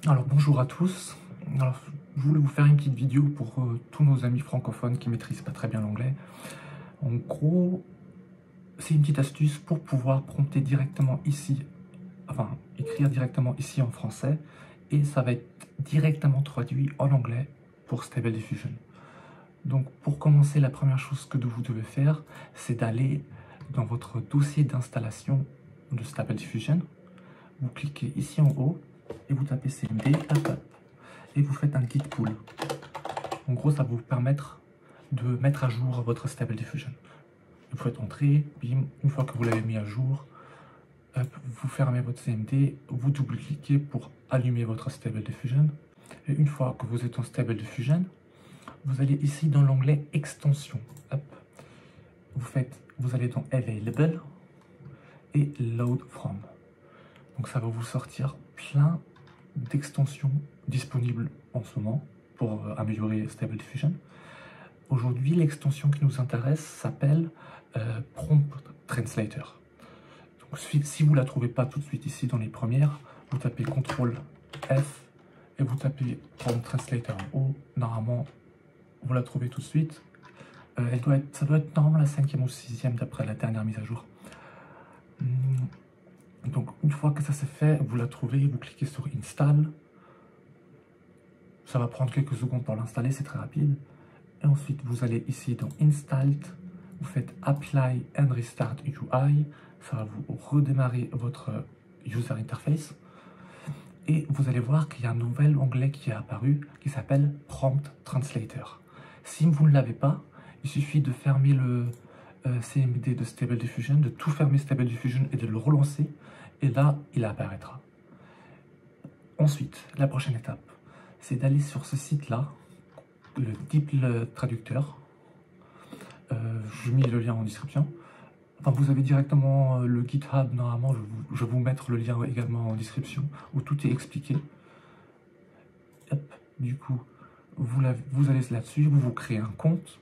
Alors bonjour à tous. Alors, je voulais vous faire une petite vidéo pour tous nos amis francophones qui maîtrisent pas très bien l'anglais. En gros, c'est une petite astuce pour pouvoir prompter directement ici, enfin écrire directement ici en français, et ça va être directement traduit en anglais pour Stable Diffusion. Donc pour commencer, la première chose que vous devez faire, c'est d'aller dans votre dossier d'installation de Stable Diffusion. Vous cliquez ici en haut et vous tapez CMD, et vous faites un git pull. En gros, ça va vous permettre de mettre à jour votre Stable Diffusion. Vous faites entrer, bim, une fois que vous l'avez mis à jour, hop, vous fermez votre CMD, vous double-cliquez pour allumer votre Stable Diffusion. Et une fois que vous êtes en Stable Diffusion, vous allez ici dans l'onglet Extension. Hop. Vous allez dans Available et Load From. Donc ça va vous sortir plein d'extensions disponibles en ce moment pour améliorer Stable Diffusion. Aujourd'hui, l'extension qui nous intéresse s'appelle Prompt Translator. Donc, si vous ne la trouvez pas tout de suite ici dans les premières, vous tapez CTRL F et vous tapez Prompt Translator en haut. Normalement, vous la trouvez tout de suite. Ça doit être normalement la 5e ou 6e d'après la dernière mise à jour. Donc une fois que ça c'est fait, vous la trouvez, vous cliquez sur Install. Ça va prendre quelques secondes pour l'installer, c'est très rapide. Et ensuite vous allez ici dans Installed, vous faites Apply and Restart UI. Ça va vous redémarrer votre User Interface. Et vous allez voir qu'il y a un nouvel onglet qui est apparu qui s'appelle Prompt Translator. Si vous ne l'avez pas, il suffit de fermer le CMD de Stable Diffusion, de tout fermer Stable Diffusion et de le relancer, et là, il apparaîtra. Ensuite, la prochaine étape, c'est d'aller sur ce site-là, le DeepL traducteur. Je mets le lien en description. Enfin, vous avez directement le GitHub, normalement, je vais vous mettre le lien également en description, où tout est expliqué. Hop, du coup, vous allez là-dessus, vous créez un compte,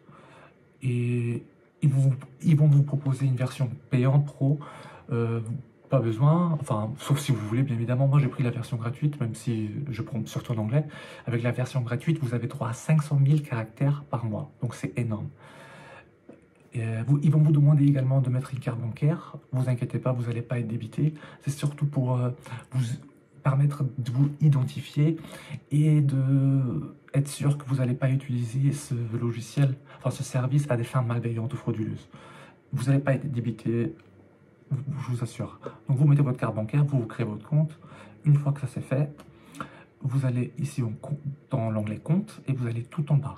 et ils vont vous proposer une version payante pro, pas besoin, enfin, sauf si vous voulez, bien évidemment. Moi, j'ai pris la version gratuite, même si je prends surtout en anglais. Avec la version gratuite, vous avez droit à 500 000 caractères par mois, donc c'est énorme. Et, ils vont vous demander également de mettre une carte bancaire. Vous inquiétez pas, vous n'allez pas être débité. C'est surtout pour vous permettre de vous identifier et de être sûr que vous n'allez pas utiliser ce logiciel, enfin ce service à des fins malveillantes ou frauduleuses. Vous n'allez pas être débité, je vous assure. Donc vous mettez votre carte bancaire, vous créez votre compte. Une fois que ça c'est fait, vous allez ici dans l'onglet compte et vous allez tout en bas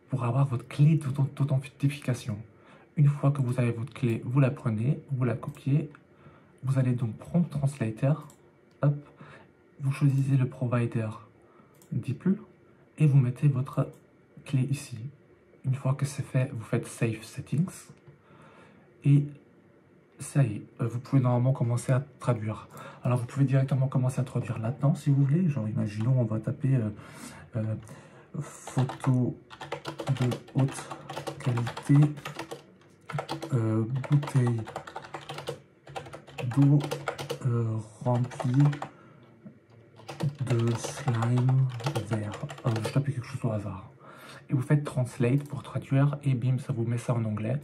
pour avoir votre clé d'authentification. Une fois que vous avez votre clé, vous la prenez, vous la copiez. Vous allez donc Prompt Translator, hop, vous choisissez le provider DeepL et vous mettez votre clé ici. Une fois que c'est fait, vous faites Save Settings et ça y est, vous pouvez normalement commencer à traduire. Alors vous pouvez directement commencer à traduire là-dedans si vous voulez. Genre imaginons on va taper photo de haute qualité, bouteille d'eau remplie de slime vert. Je tape quelque chose au hasard. Et vous faites Translate pour traduire et bim, ça vous met ça en anglais.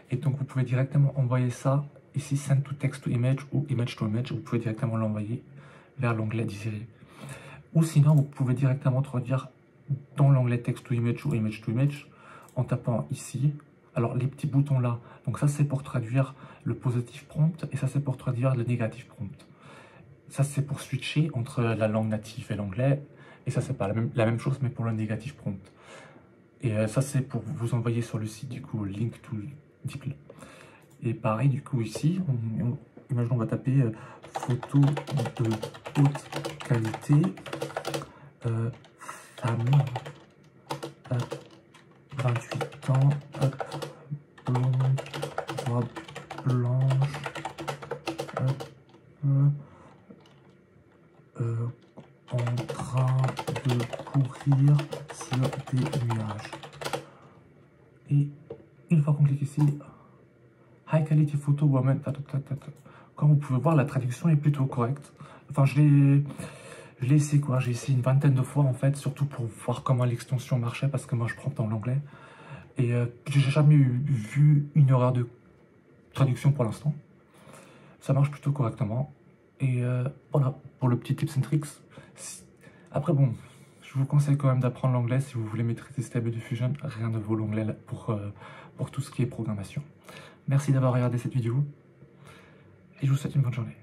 Et donc vous pouvez directement envoyer ça ici, Send to Text to Image ou Image to Image. Vous pouvez directement l'envoyer vers l'onglet désiré. Ou sinon, vous pouvez directement traduire dans l'onglet Text to Image ou Image to Image en tapant ici. Alors les petits boutons là, donc ça c'est pour traduire le positive prompt et ça c'est pour traduire le négative prompt. Ça c'est pour switcher entre la langue native et l'anglais, et ça c'est pas la même chose mais pour le négative prompt. Et ça c'est pour vous envoyer sur le site du coup link to DeepL. Et pareil du coup ici, imaginons on va taper photo de haute qualité, femme, 28 ans, blonde, robe blanche, en train de courir sur des nuages. Et une fois qu'on clique ici, high quality photo woman, Comme vous pouvez voir, la traduction est plutôt correcte. Enfin, je l'ai essayé quoi, j'ai essayé une vingtaine de fois en fait, surtout pour voir comment l'extension marchait, parce que moi je prends dans l'anglais. Et j'ai jamais vu une erreur de traduction pour l'instant. Ça marche plutôt correctement. Et voilà, pour le petit tips and tricks. Après bon, je vous conseille quand même d'apprendre l'anglais si vous voulez maîtriser Stable Diffusion. Rien ne vaut l'anglais pour tout ce qui est programmation. Merci d'avoir regardé cette vidéo. Et je vous souhaite une bonne journée.